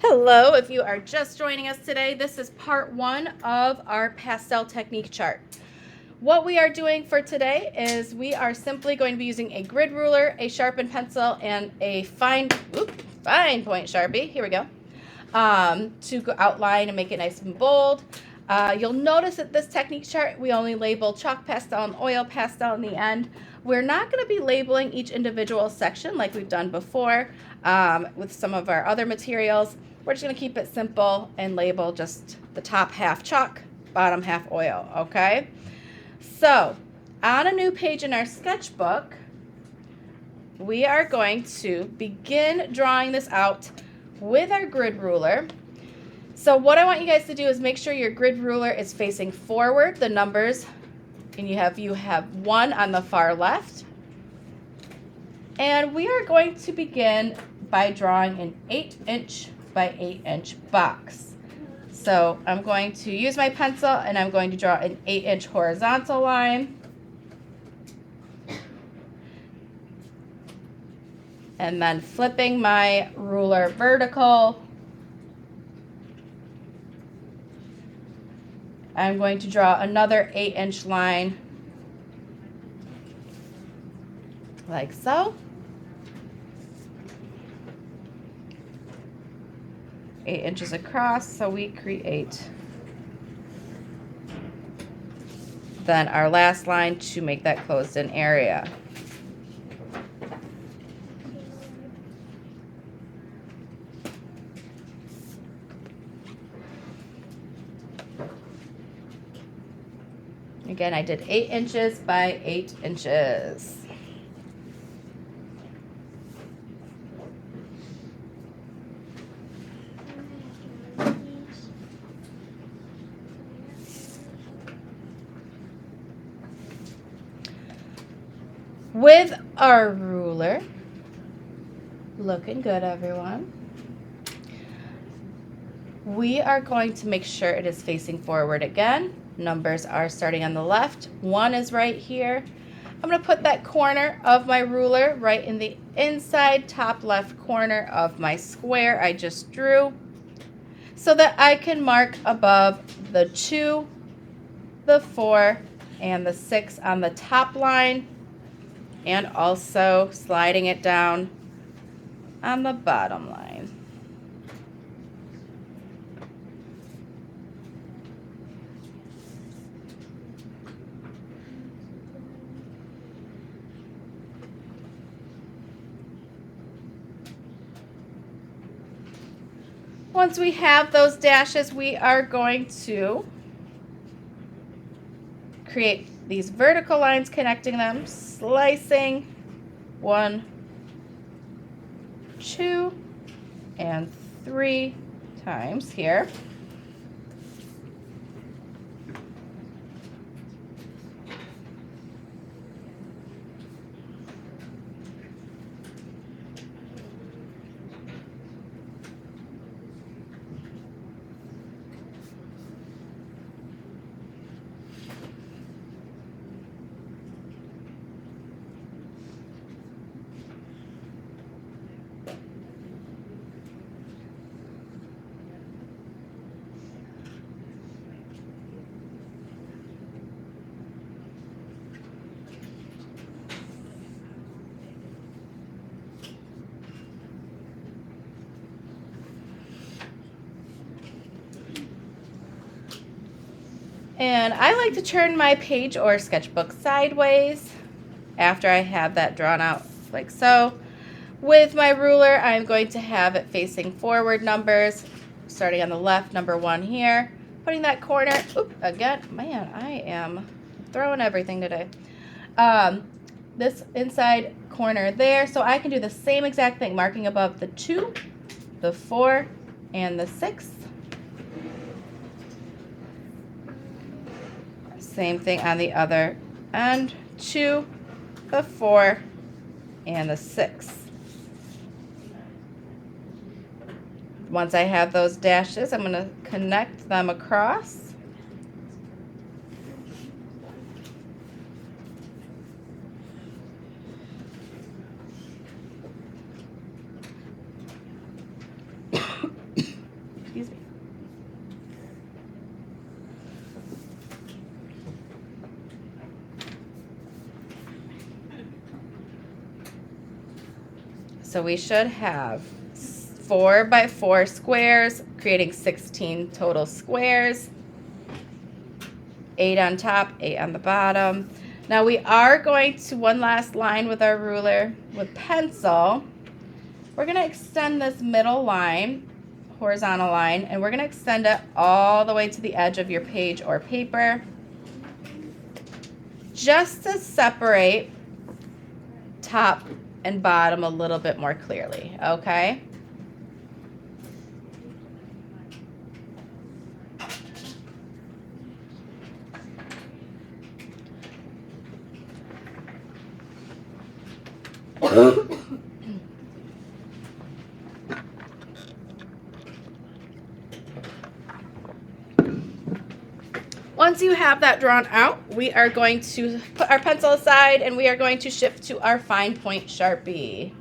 Hello, if you are just joining us today, this is part one of our pastel technique chart. What we are doing for today is we are simply going to be using a grid ruler, a sharpened pencil, and a fine point Sharpie, here we go, to outline and make it nice and bold. You'll notice that this technique chart, we only label chalk pastel and oil pastel in the end. We're not going to be labeling each individual section like we've done before with some of our other materials. We're just going to keep it simple and label just the top half chalk, bottom half oil, okay? So, on a new page in our sketchbook, we are going to begin drawing this out with our grid ruler. So what I want you guys to do is make sure your grid ruler is facing forward, the numbers, and you have 1 on the far left. And we are going to begin by drawing an 8-inch by 8-inch box. So I'm going to use my pencil and I'm going to draw an 8-inch horizontal line. And then flipping my ruler vertical, I'm going to draw another 8-inch line like so. 8 inches across, so we create then our last line to make that closed in area. Again, I did 8 inches by 8 inches. With our ruler, looking good, everyone, we are going to make sure it is facing forward again. Numbers are starting on the left. 1 is right here. I'm going to put that corner of my ruler right in the inside top left corner of my square I just drew so that I can mark above the 2, the 4, and the 6 on the top line, and also sliding it down on the bottom line. Once we have those dashes, we are going to create these vertical lines connecting them, slicing 1, 2, and 3 times here. And I like to turn my page or sketchbook sideways after I have that drawn out like so. With my ruler, I'm going to have it facing forward numbers, starting on the left, number 1 here. Putting that corner, again, man, I am throwing everything today. This inside corner there, so I can do the same exact thing, marking above the 2, the 4, and the 6. Same thing on the other end, 2, the 4, and the 6. Once I have those dashes, I'm going to connect them across. So we should have 4 by 4 squares, creating 16 total squares. 8 on top, 8 on the bottom. Now we are going to one last line with our ruler with pencil. We're going to extend this middle line, horizontal line, and we're going to extend it all the way to the edge of your page or paper, just to separate top and bottom a little bit more clearly, okay? Once you have that drawn out, we are going to put our pencil aside and we are going to shift to our fine point Sharpie.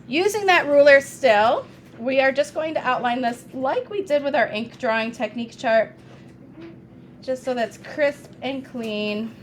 Using that ruler still, we are just going to outline this like we did with our ink drawing technique chart, just so that's crisp and clean.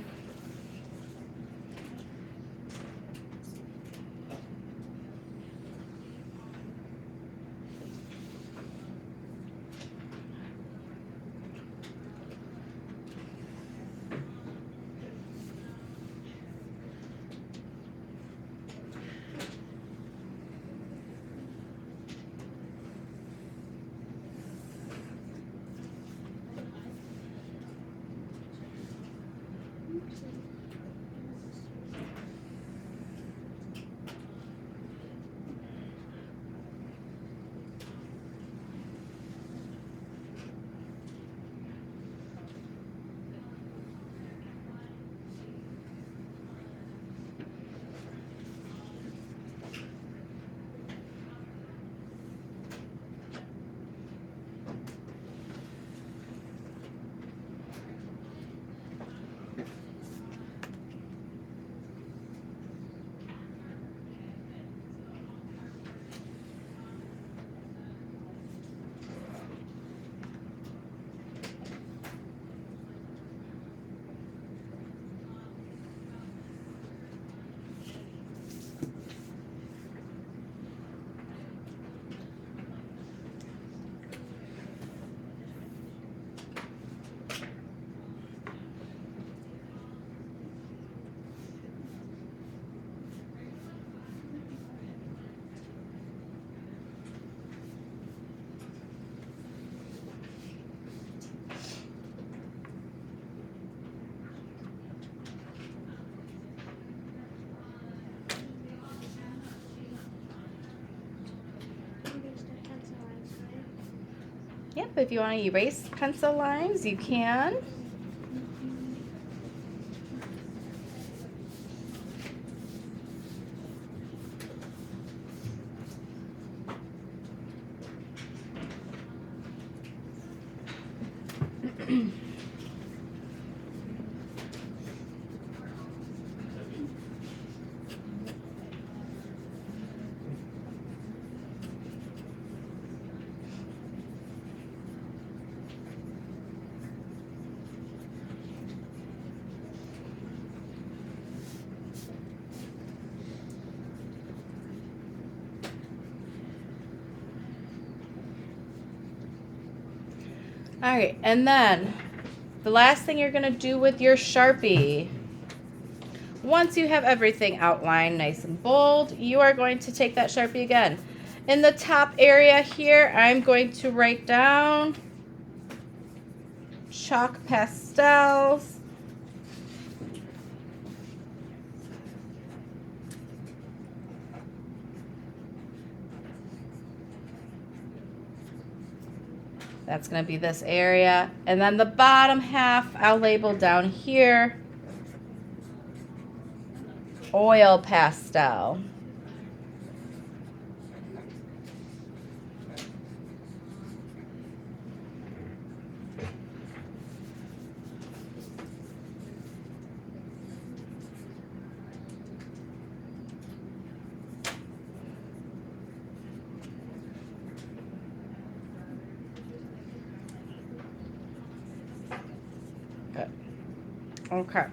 Yep, if you want to erase pencil lines, you can. All right, and then the last thing you're going to do with your Sharpie, once you have everything outlined nice and bold, you are going to take that Sharpie again. In the top area here, I'm going to write down chalk pastels. That's going to be this area. And then the bottom half, I'll label down here, oil pastel. Good. Okay.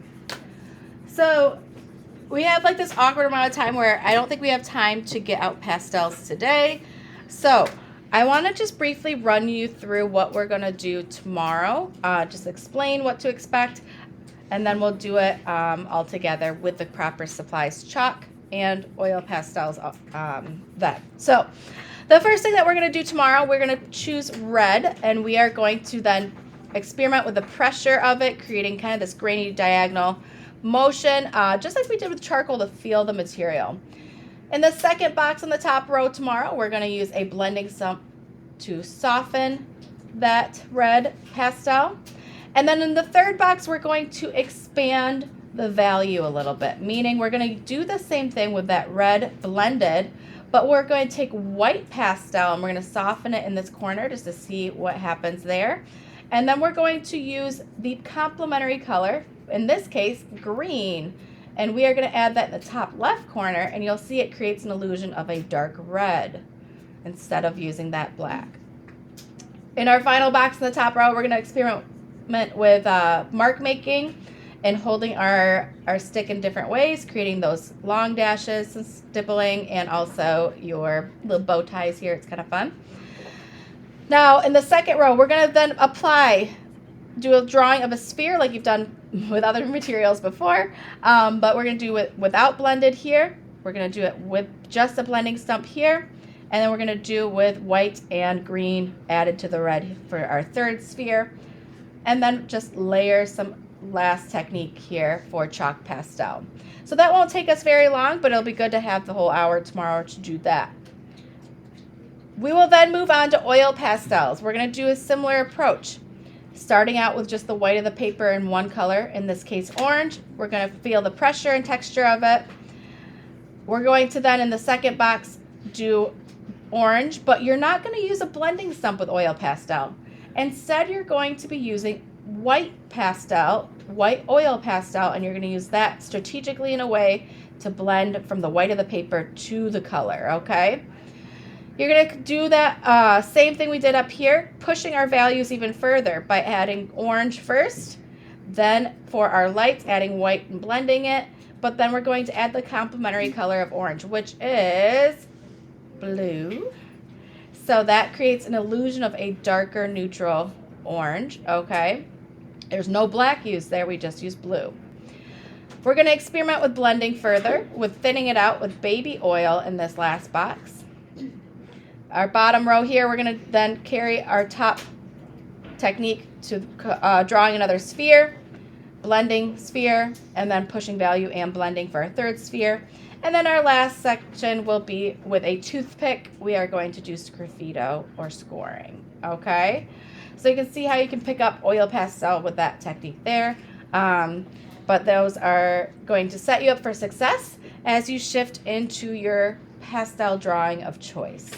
So we have like this awkward amount of time where I don't think we have time to get out pastels today. So I want to just briefly run you through what we're going to do tomorrow. Just explain what to expect, and then we'll do it all together with the proper supplies, chalk and oil pastels then. So the first thing that we're going to do tomorrow, we're going to choose red, and we are going to then experiment with the pressure of it, creating kind of this grainy diagonal motion, just like we did with charcoal, to feel the material. In the second box on the top row tomorrow, we're going to use a blending stump to soften that red pastel. And then in the third box, we're going to expand the value a little bit, meaning we're going to do the same thing with that red blended, but we're going to take white pastel and we're going to soften it in this corner just to see what happens there. And then we're going to use the complementary color, in this case, green. And we are going to add that in the top left corner, and you'll see it creates an illusion of a dark red instead of using that black. In our final box in the top row, we're going to experiment with mark making and holding our stick in different ways, creating those long dashes, some stippling, and also your little bow ties here. It's kind of fun. Now, in the second row, we're going to then do a drawing of a sphere like you've done with other materials before, but we're going to do it without blended here. We're going to do it with just a blending stump here, and then we're going to do with white and green added to the red for our third sphere, and then just layer some last technique here for chalk pastel. So that won't take us very long, but it'll be good to have the whole hour tomorrow to do that. We will then move on to oil pastels. We're going to do a similar approach, starting out with just the white of the paper in one color, in this case orange. We're going to feel the pressure and texture of it. We're going to then in the second box do orange, but you're not going to use a blending stump with oil pastel. Instead, you're going to be using white oil pastel, and you're going to use that strategically in a way to blend from the white of the paper to the color, okay? You're going to do that same thing we did up here, pushing our values even further by adding orange first, then for our lights, adding white and blending it, but then we're going to add the complementary color of orange, which is blue. So that creates an illusion of a darker neutral orange, okay? There's no black used there, we just use blue. We're going to experiment with blending further, with thinning it out with baby oil in this last box. Our bottom row here, we're going to then carry our top technique to drawing another sphere, blending sphere, and then pushing value and blending for our third sphere. And then our last section will be with a toothpick. We are going to do sgraffito or scoring, okay? So you can see how you can pick up oil pastel with that technique there. But those are going to set you up for success as you shift into your pastel drawing of choice.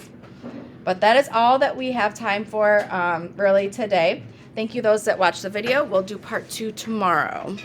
But that is all that we have time for really today. Thank you those that watched the video. We'll do part 2 tomorrow.